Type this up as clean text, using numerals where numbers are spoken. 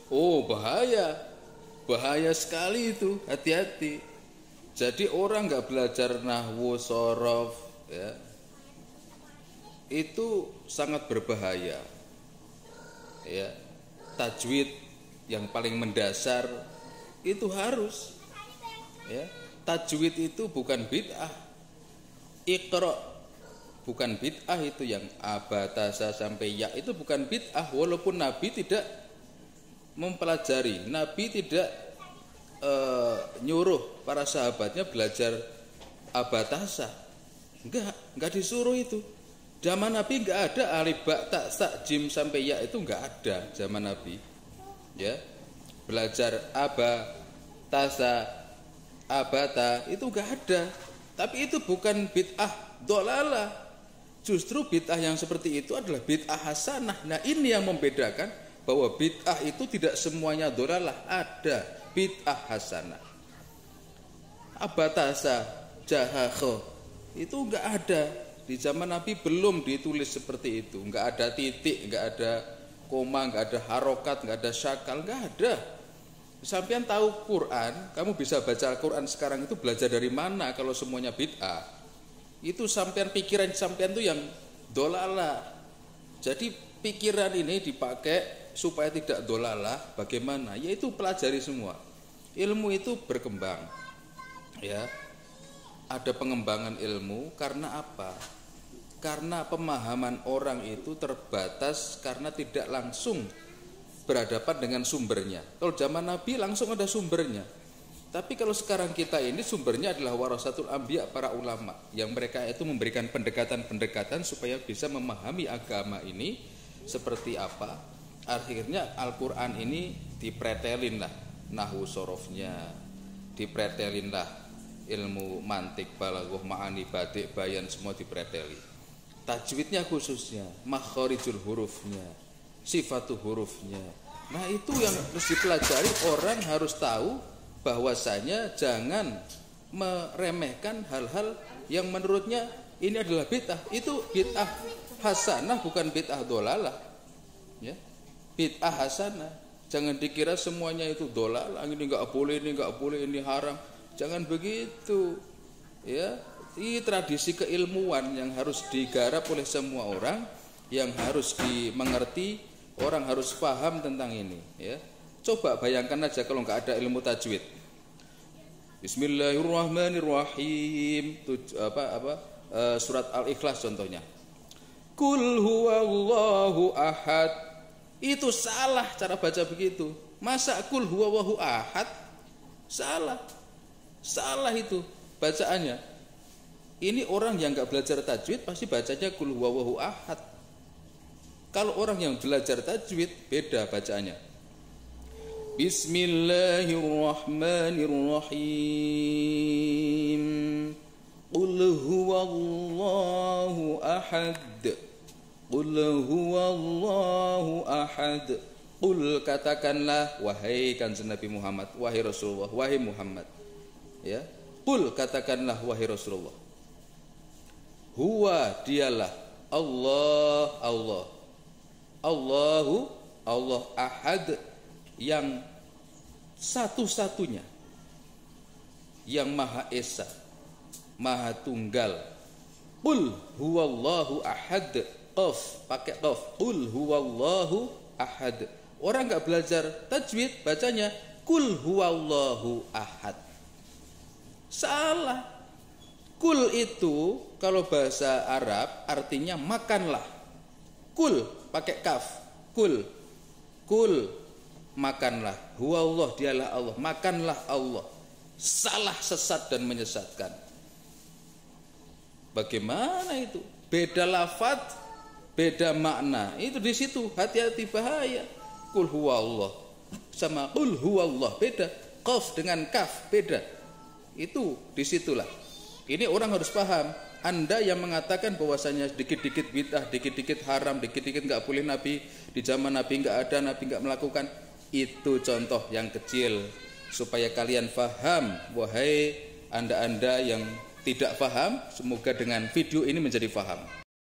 Oh, bahaya. Bahaya sekali itu, hati-hati. Jadi orang nggak belajar nahwu, shorof, ya, itu sangat berbahaya. Ya, tajwid yang paling mendasar itu harus. Ya, tajwid itu bukan bid'ah. Iqra bukan bid'ah itu yang abatasa sampai ya itu bukan bid'ah walaupun Nabi tidak mempelajari, Nabi tidak nyuruh para sahabatnya belajar abatasa, enggak disuruh itu. Zaman Nabi enggak ada alif ba ta sa jim sampai ya, itu enggak ada zaman Nabi. Ya, belajar abatasa abata itu enggak ada. Tapi itu bukan bid'ah dolalah. Justru bid'ah yang seperti itu adalah bid'ah hasanah. Nah, ini yang membedakan bahwa bid'ah itu tidak semuanya dolalah, ada bid'ah hasanah. Abatasa jahakho itu enggak ada di zaman Nabi, belum ditulis seperti itu, enggak ada titik, enggak ada koma, enggak ada harokat, enggak ada syakal, enggak ada. Sampean tahu Quran, kamu bisa baca Quran sekarang itu belajar dari mana kalau semuanya bid'ah? Itu sampean, pikiran sampean itu yang dolalah. Jadi pikiran ini dipakai supaya tidak dolalah. Bagaimana? Yaitu pelajari semua. Ilmu itu berkembang. Ya. Ada pengembangan ilmu karena apa? Karena pemahaman orang itu terbatas karena tidak langsung berhadapan dengan sumbernya. Kalau zaman Nabi langsung ada sumbernya. Tapi kalau sekarang kita ini sumbernya adalah warasatul anbiya, para ulama, yang mereka itu memberikan pendekatan-pendekatan supaya bisa memahami agama ini seperti apa. Akhirnya Al-Quran ini dipretelin lah nahwu sorofnya, dipretelin lah ilmu mantik, balaghah, ma'ani, badik, bayan, semua dipreteli. Tajwidnya khususnya, makharijul hurufnya, sifatu hurufnya. Nah, itu yang harus dipelajari. Orang harus tahu bahwasanya jangan meremehkan hal-hal yang menurutnya ini adalah bid'ah. Itu bid'ah hasanah, bukan bid'ah dolalah. Ya, bid'ah hasanah. Jangan dikira semuanya itu dolalah. Ini enggak boleh, ini enggak boleh, ini haram. Jangan begitu. Ya, ini tradisi keilmuan yang harus digarap oleh semua orang, yang harus dimengerti, orang harus paham tentang ini. Ya, coba bayangkan aja kalau nggak ada ilmu tajwid. Bismillahirrahmanirrahim. Surat Al-Ikhlas contohnya. Qul huwallahu ahad. Itu salah cara baca begitu. Masa qul huwallahu ahad? Salah. Salah itu bacaannya. Ini orang yang nggak belajar tajwid pasti bacanya qul huwallahu ahad. Kalau orang yang belajar tajwid beda bacaannya. Bismillahirrahmanirrahim. Qul huwallahu ahad. Qul huwallahu ahad. Qul, katakanlah, wahai Kanjeng Nabi Muhammad, wahai Rasulullah, wahai Muhammad. Ya. Qul, katakanlah wahai Rasulullah. Huwa, dialah, Allah, Allah. Allahu, Allah, ahad, yang satu-satunya, yang maha esa, maha tunggal. Qul huwallahu ahad, qaf, pakai qaf. Qul huwallahu ahad. Orang enggak belajar tajwid bacanya qul huwallahu ahad. Salah. Kul itu kalau bahasa Arab artinya makanlah. Kul pakai kaf. Kul. Kul, makanlah. Huwallah, dialah Allah. Makanlah Allah. Salah, sesat dan menyesatkan. Bagaimana itu? Beda lafaz, beda makna. Itu di situ hati-hati, bahaya. Kul huwallah sama kul huwallah beda. Qaf dengan kaf beda. Itu disitulah. Ini orang harus paham. Anda yang mengatakan bahwasanya dikit-dikit bid'ah, dikit-dikit haram, dikit-dikit nggak boleh, Nabi di zaman Nabi nggak ada, Nabi nggak melakukan, itu contoh yang kecil supaya kalian paham. Wahai anda-anda yang tidak paham, semoga dengan video ini menjadi paham.